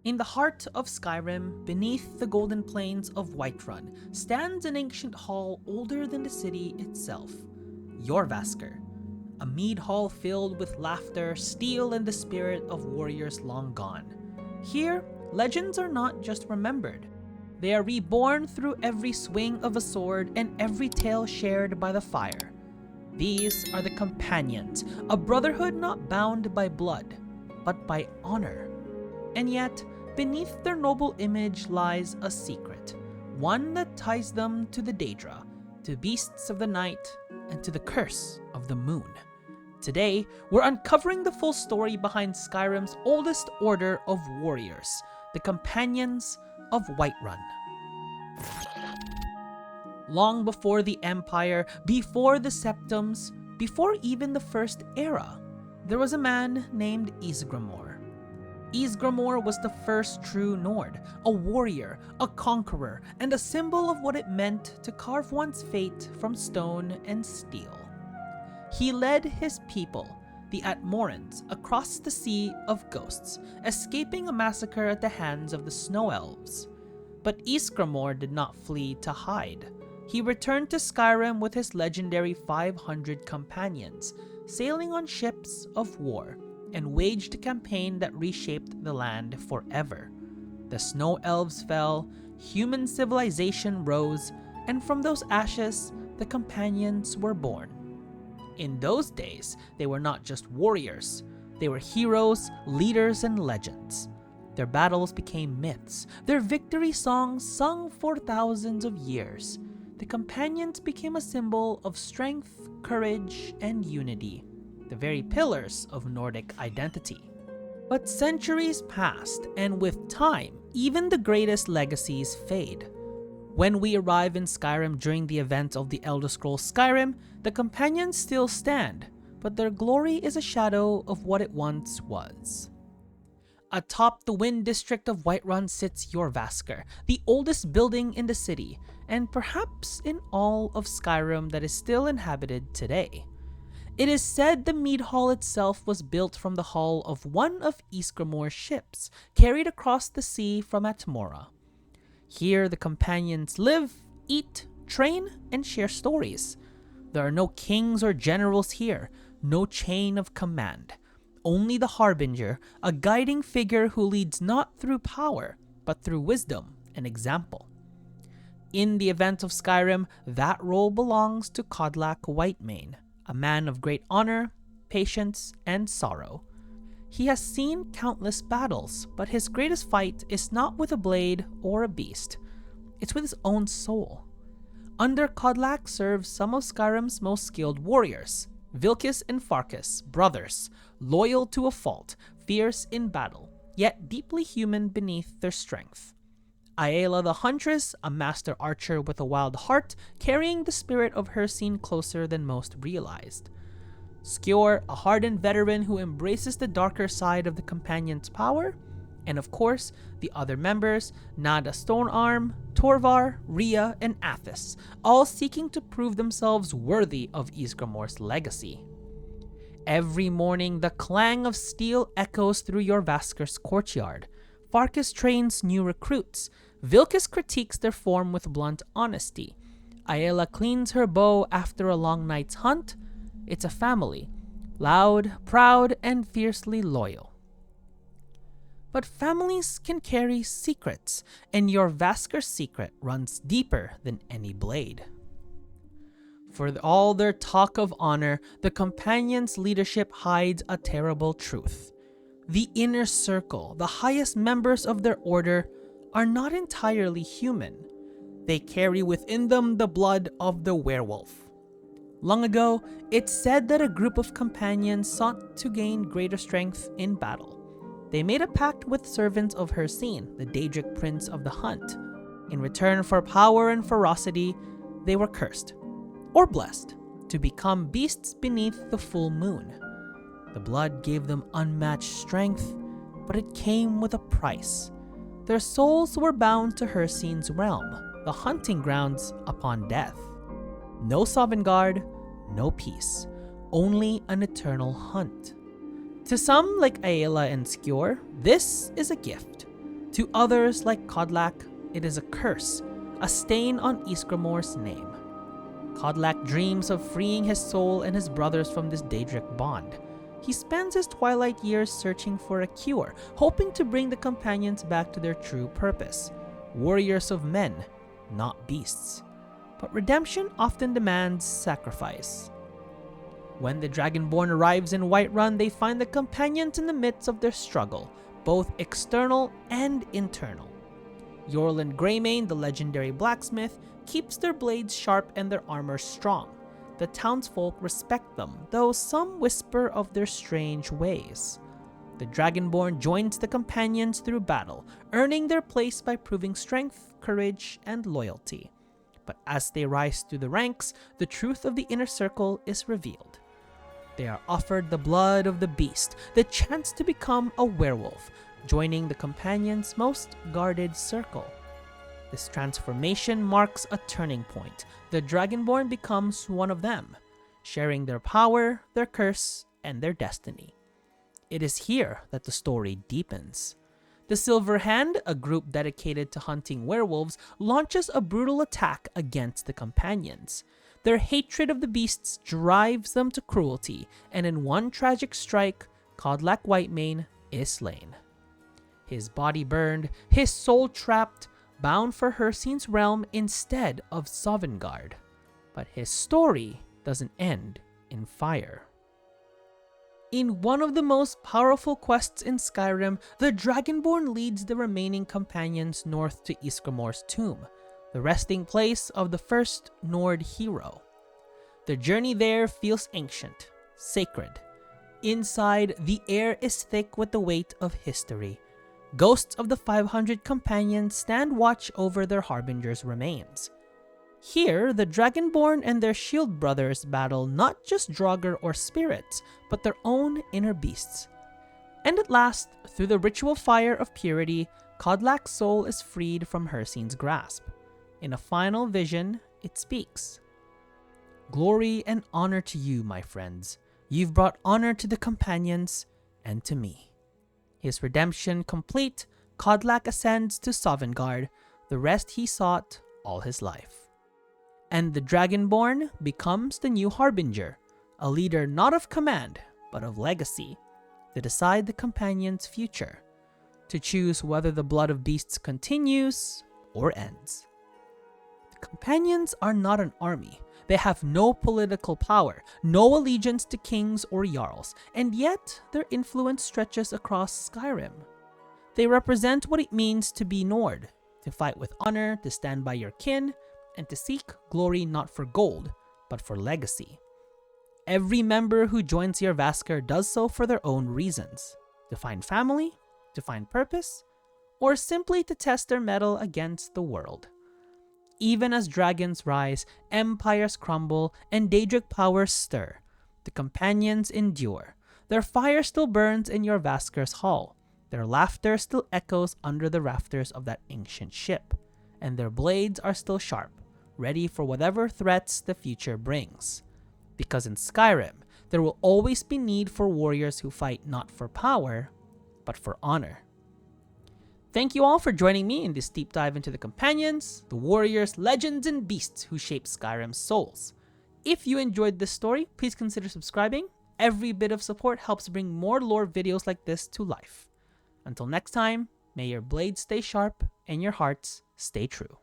In the heart of Skyrim, beneath the golden plains of Whiterun, stands an ancient hall older than the city itself, Jorrvaskr, a mead hall filled with laughter, steel, and the spirit of warriors long gone. Here, legends are not just remembered. They are reborn through every swing of a sword and every tale shared by the fire. These are the Companions, a brotherhood not bound by blood, but by honor. And yet, beneath their noble image lies a secret, one that ties them to the Daedra, to beasts of the night, and to the curse of the moon. Today, we're uncovering the full story behind Skyrim's oldest order of warriors, the Companions of Whiterun. Long before the Empire, before the Septums, before even the First Era, there was a man named Ysgramor. Ysgramor was the first true Nord, a warrior, a conqueror, and a symbol of what it meant to carve one's fate from stone and steel. He led his people, the Atmorans, across the Sea of Ghosts, escaping a massacre at the hands of the Snow Elves. But Ysgramor did not flee to hide. He returned to Skyrim with his legendary 500 companions, sailing on ships of war, and waged a campaign that reshaped the land forever. The Snow Elves fell, human civilization rose, and from those ashes, the Companions were born. In those days, they were not just warriors. They were heroes, leaders, and legends. Their battles became myths, their victory songs sung for thousands of years. The Companions became a symbol of strength, courage, and unity, the very pillars of Nordic identity. But centuries passed, and with time, even the greatest legacies fade. When we arrive in Skyrim during the events of the Elder Scrolls Skyrim, the Companions still stand, but their glory is a shadow of what it once was. Atop the Wind District of Whiterun sits Jorrvaskr, the oldest building in the city, and perhaps in all of Skyrim that is still inhabited today. It is said the mead hall itself was built from the hull of one of Ysgramor's ships, carried across the sea from Atmora. Here the Companions live, eat, train, and share stories. There are no kings or generals here, no chain of command. Only the Harbinger, a guiding figure who leads not through power, but through wisdom and example. In the event of Skyrim, that role belongs to Kodlak Whitemane, a man of great honor, patience, and sorrow. He has seen countless battles, but his greatest fight is not with a blade or a beast. It's with his own soul. Under Kodlak serve some of Skyrim's most skilled warriors, Vilkis and Farkas, brothers, loyal to a fault, fierce in battle, yet deeply human beneath their strength. Aela the Huntress, a master archer with a wild heart, carrying the spirit of her seen closer than most realized. Skjor, a hardened veteran who embraces the darker side of the Companion's power. And of course, the other members, Nada Stonearm, Torvar, Rhea, and Athis, all seeking to prove themselves worthy of Ysgramor's legacy. Every morning, the clang of steel echoes through Jorrvaskr's courtyard. Farkas trains new recruits. Vilkis critiques their form with blunt honesty. Aela cleans her bow after a long night's hunt. It's a family, loud, proud, and fiercely loyal. But families can carry secrets, and Jorrvaskr's secret runs deeper than any blade. For all their talk of honor, the Companions' leadership hides a terrible truth. The inner circle, the highest members of their order, are not entirely human. They carry within them the blood of the werewolf. Long ago, it's said that a group of companions sought to gain greater strength in battle. They made a pact with servants of Hircine, the Daedric prince of the hunt. In return for power and ferocity, they were cursed, or blessed, to become beasts beneath the full moon. The blood gave them unmatched strength, but it came with a price. Their souls were bound to Hircine's realm, the hunting grounds upon death. No Sovngarde, no peace, only an eternal hunt. To some, like Aela and Skjor, this is a gift. To others, like Kodlak, it is a curse, a stain on Ysgramor's name. Kodlak dreams of freeing his soul and his brothers from this Daedric bond. He spends his twilight years searching for a cure, hoping to bring the companions back to their true purpose, warriors of men, not beasts. But redemption often demands sacrifice. When the Dragonborn arrives in Whiterun, they find the companions in the midst of their struggle, both external and internal. Yorland Greymane, the legendary blacksmith, keeps their blades sharp and their armor strong. The townsfolk respect them, though some whisper of their strange ways. The Dragonborn joins the companions through battle, earning their place by proving strength, courage, and loyalty. But as they rise through the ranks, the truth of the inner circle is revealed. They are offered the blood of the beast, the chance to become a werewolf, joining the companions' most guarded circle. This transformation marks a turning point. The Dragonborn becomes one of them, sharing their power, their curse, and their destiny. It is here that the story deepens. The Silver Hand, a group dedicated to hunting werewolves, launches a brutal attack against the companions. Their hatred of the beasts drives them to cruelty, and in one tragic strike, Kodlak Whitemane is slain. His body burned, his soul trapped, bound for Hircine's realm instead of Sovngarde. But his story doesn't end in fire. In one of the most powerful quests in Skyrim, the Dragonborn leads the remaining companions north to Ysgramor's tomb, the resting place of the first Nord hero. The journey there feels ancient, sacred. Inside, the air is thick with the weight of history. Ghosts of the 500 companions stand watch over their harbinger's remains. Here, the Dragonborn and their shield brothers battle not just Draugr or spirits, but their own inner beasts. And at last, through the ritual fire of purity, Kodlak's soul is freed from Hircine's grasp. In a final vision, it speaks. "Glory and honor to you, my friends. You've brought honor to the companions and to me." His redemption complete, Kodlak ascends to Sovngarde, the rest he sought all his life. And the Dragonborn becomes the new Harbinger, a leader not of command, but of legacy, to decide the companions' future, to choose whether the blood of beasts continues or ends. The companions are not an army. They have no political power, no allegiance to kings or jarls, and yet their influence stretches across Skyrim. They represent what it means to be Nord, to fight with honor, to stand by your kin, and to seek glory not for gold, but for legacy. Every member who joins Jorrvaskr does so for their own reasons, to find family, to find purpose, or simply to test their mettle against the world. Even as dragons rise, empires crumble, and Daedric powers stir, the companions endure. Their fire still burns in Jorrvaskr's hall. Their laughter still echoes under the rafters of that ancient ship, and their blades are still sharp, ready for whatever threats the future brings. Because in Skyrim, there will always be need for warriors who fight not for power, but for honor. Thank you all for joining me in this deep dive into the companions, the warriors, legends, and beasts who shape Skyrim's souls. If you enjoyed this story, please consider subscribing. Every bit of support helps bring more lore videos like this to life. Until next time, may your blades stay sharp and your hearts stay true.